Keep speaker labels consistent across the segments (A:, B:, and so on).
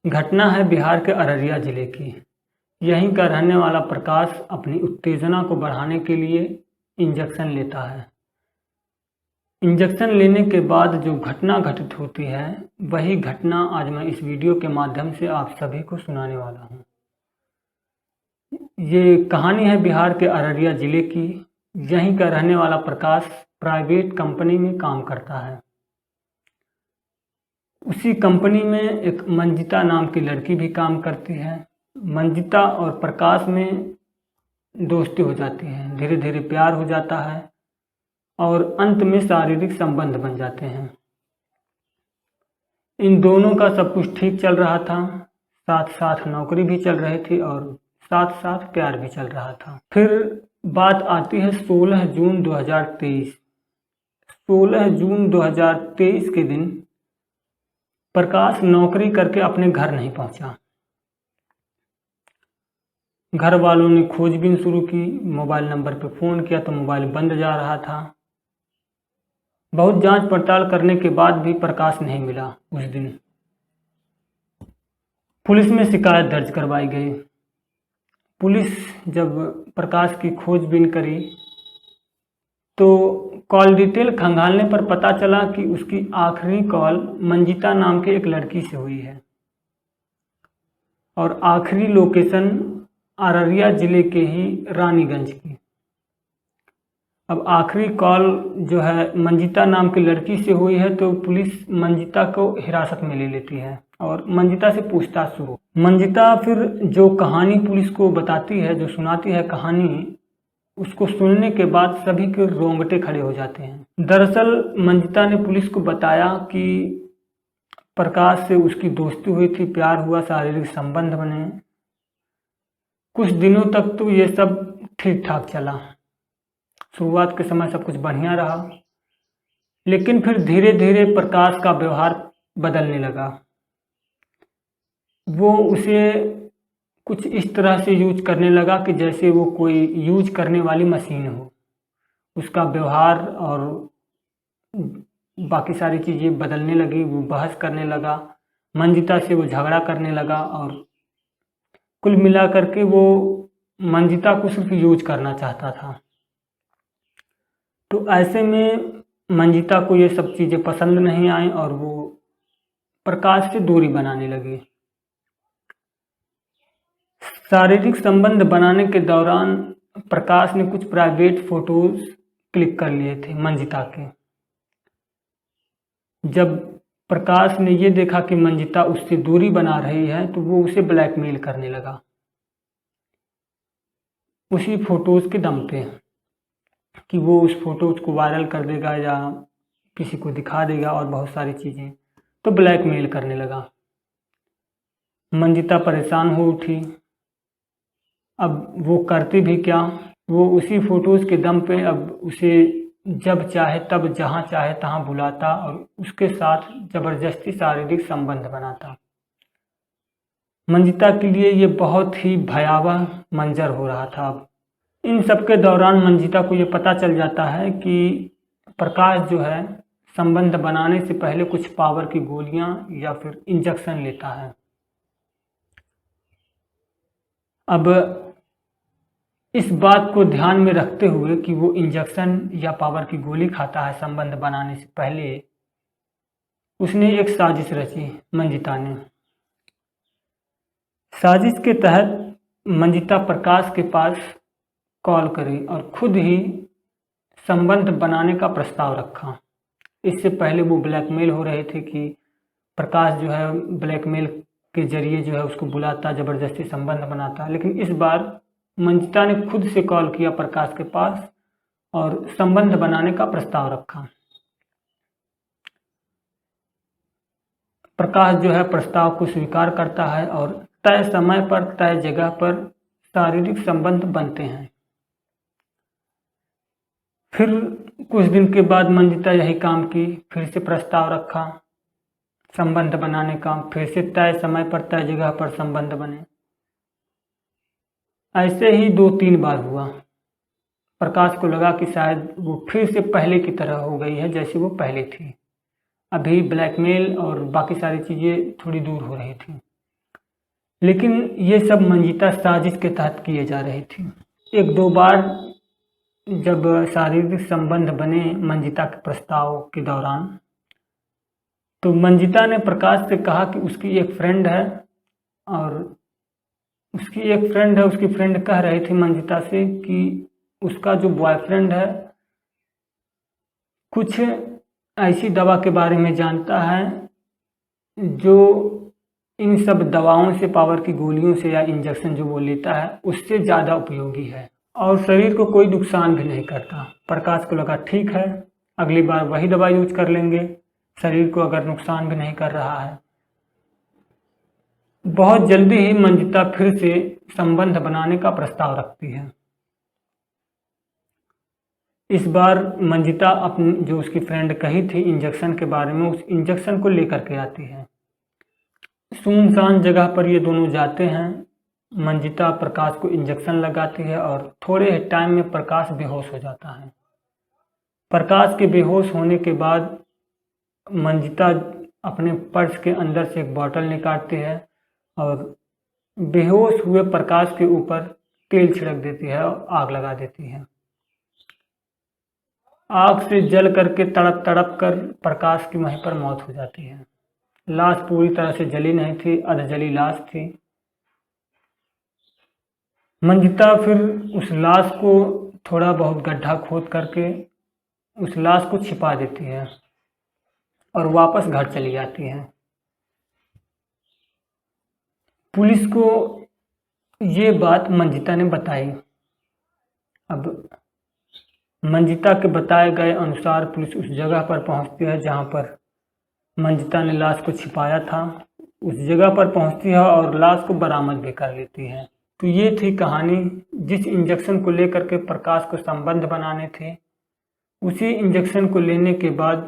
A: घटना है बिहार के अररिया जिले की। यहीं का रहने वाला प्रकाश अपनी उत्तेजना को बढ़ाने के लिए इंजेक्शन लेता है। इंजेक्शन लेने के बाद जो घटना घटित होती है, वही घटना आज मैं इस वीडियो के माध्यम से आप सभी को सुनाने वाला हूँ। ये कहानी है बिहार के अररिया जिले की। यहीं का रहने वाला प्रकाश प्राइवेट कंपनी में काम करता है। उसी कंपनी में एक मंजिता नाम की लड़की भी काम करती है। मंजिता और प्रकाश में दोस्ती हो जाती है, धीरे धीरे प्यार हो जाता है और अंत में शारीरिक संबंध बन जाते हैं। इन दोनों का सब कुछ ठीक चल रहा था, साथ साथ नौकरी भी चल रही थी और साथ साथ प्यार भी चल रहा था। फिर बात आती है 16 जून 2023। 16 जून 2023 के दिन प्रकाश नौकरी करके अपने घर नहीं पहुंचा। घर वालों ने खोजबीन शुरू की, मोबाइल नंबर पर फ़ोन किया तो मोबाइल बंद जा रहा था। बहुत जांच पड़ताल करने के बाद भी प्रकाश नहीं मिला। उस दिन पुलिस में शिकायत दर्ज करवाई गई। पुलिस जब प्रकाश की खोजबीन करी तो कॉल डिटेल खंगालने पर पता चला कि उसकी आखिरी कॉल मंजिता नाम के एक लड़की से हुई है और आखिरी लोकेशन अररिया जिले के ही रानीगंज की। अब आखिरी कॉल जो है मंजिता नाम की लड़की से हुई है तो पुलिस मंजिता को हिरासत में ले लेती है और मंजिता से पूछताछ शुरू। मंजिता फिर जो कहानी पुलिस को बताती है, जो सुनाती है कहानी, उसको सुनने के बाद सभी के रोंगटे खड़े हो जाते हैं। दरअसल मंजिता ने पुलिस को बताया कि प्रकाश से उसकी दोस्ती हुई थी, प्यार हुआ, शारीरिक संबंध बने। कुछ दिनों तक तो ये सब ठीक ठाक चला, शुरुआत के समय सब कुछ बढ़िया रहा, लेकिन फिर धीरे धीरे प्रकाश का व्यवहार बदलने लगा। वो उसे कुछ इस तरह से यूज करने लगा कि जैसे वो कोई यूज करने वाली मशीन हो। उसका व्यवहार और बाकी सारी चीज़ें बदलने लगी। वो बहस करने लगा, मंजिता से वो झगड़ा करने लगा और कुल मिलाकर के वो मंजिता को सिर्फ यूज करना चाहता था। तो ऐसे में मंजिता को ये सब चीज़ें पसंद नहीं आई और वो प्रकाश से दूरी बनाने लगी। शारीरिक संबंध बनाने के दौरान प्रकाश ने कुछ प्राइवेट फोटोज क्लिक कर लिए थे मंजिता के। जब प्रकाश ने ये देखा कि मंजिता उससे दूरी बना रही है तो वो उसे ब्लैकमेल करने लगा, उसी फोटोज के दम पे कि वो उस फोटोज को वायरल कर देगा या किसी को दिखा देगा और बहुत सारी चीज़ें, तो ब्लैकमेल करने लगा। मंजिता परेशान हो उठी। अब वो करती भी क्या, वो उसी फोटोज़ के दम पे अब उसे जब चाहे तब जहाँ चाहे तहाँ बुलाता और उसके साथ ज़बरदस्ती शारीरिक संबंध बनाता। मंजिता के लिए ये बहुत ही भयावह मंजर हो रहा था। अब इन सब के दौरान मंजिता को ये पता चल जाता है कि प्रकाश जो है संबंध बनाने से पहले कुछ पावर की गोलियां या फिर इंजेक्शन लेता है। अब इस बात को ध्यान में रखते हुए कि वो इंजेक्शन या पावर की गोली खाता है संबंध बनाने से पहले, उसने एक साजिश रची मंजिता ने। साजिश के तहत मंजिता प्रकाश के पास कॉल करी और खुद ही संबंध बनाने का प्रस्ताव रखा। इससे पहले वो ब्लैकमेल हो रहे थे कि प्रकाश जो है ब्लैकमेल के जरिए जो है उसको बुलाता, ज़बरदस्ती संबंध बनाता, लेकिन इस बार मंजिता ने खुद से कॉल किया प्रकाश के पास और संबंध बनाने का प्रस्ताव रखा। प्रकाश जो है प्रस्ताव को स्वीकार करता है और तय समय पर तय जगह पर शारीरिक संबंध बनते हैं। फिर कुछ दिन के बाद मंजिता यही काम की, फिर से प्रस्ताव रखा संबंध बनाने का, फिर से तय समय पर तय जगह पर संबंध बने। ऐसे ही 2-3 बार हुआ। प्रकाश को लगा कि शायद वो फिर से पहले की तरह हो गई है जैसी वो पहले थी। अभी ब्लैकमेल और बाकी सारी चीज़ें थोड़ी दूर हो रही थी। लेकिन ये सब मंजिता साजिश के तहत किए जा रही थी। एक दो बार जब शारीरिक संबंध बने मंजिता के प्रस्ताव के दौरान, तो मंजिता ने प्रकाश से कहा कि उसकी एक फ्रेंड है, और उसकी फ्रेंड कह रही थी मंजिता से कि उसका जो बॉयफ्रेंड है कुछ ऐसी दवा के बारे में जानता है जो इन सब दवाओं से, पावर की गोलियों से या इंजेक्शन जो वो लेता है उससे ज़्यादा उपयोगी है और शरीर को कोई नुकसान भी नहीं करता। प्रकाश को लगा ठीक है, अगली बार वही दवा यूज कर लेंगे, शरीर को अगर नुकसान भी नहीं कर रहा है। बहुत जल्दी ही मंजिता फिर से संबंध बनाने का प्रस्ताव रखती है। इस बार मंजिता अपनी जो उसकी फ्रेंड कही थी इंजेक्शन के बारे में, उस इंजेक्शन को लेकर के आती है। सुनसान जगह पर ये दोनों जाते हैं। मंजिता प्रकाश को इंजेक्शन लगाती है और थोड़े टाइम में प्रकाश बेहोश हो जाता है। प्रकाश के बेहोश होने के बाद मंजिता अपने पर्स के अंदर से एक बोतल निकालती है और बेहोश हुए प्रकाश के ऊपर तेल छिड़क देती है और आग लगा देती है। आग से जल करके तड़प तड़प कर प्रकाश की वहीं पर मौत हो जाती है। लाश पूरी तरह से जली नहीं थी, अधजली लाश थी। मंजिता फिर उस लाश को थोड़ा बहुत गड्ढा खोद करके उस लाश को छिपा देती है और वापस घर चली जाती है। पुलिस को ये बात मंजिता ने बताई। अब मंजिता के बताए गए अनुसार पुलिस उस जगह पर पहुंचती है जहां पर मंजिता ने लाश को छिपाया था। उस जगह पर पहुंचती है और लाश को बरामद भी कर लेती है। तो ये थी कहानी। जिस इंजेक्शन को लेकर के प्रकाश को संबंध बनाने थे, उसी इंजेक्शन को लेने के बाद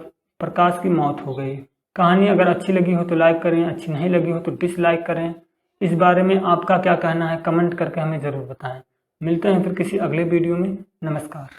A: प्रकाश की मौत हो गई। कहानी अगर अच्छी लगी हो तो लाइक करें, अच्छी नहीं लगी हो तो डिसलाइक करें। इस बारे में आपका क्या कहना है कमेंट करके हमें ज़रूर बताएं। मिलते हैं फिर किसी अगले वीडियो में। नमस्कार।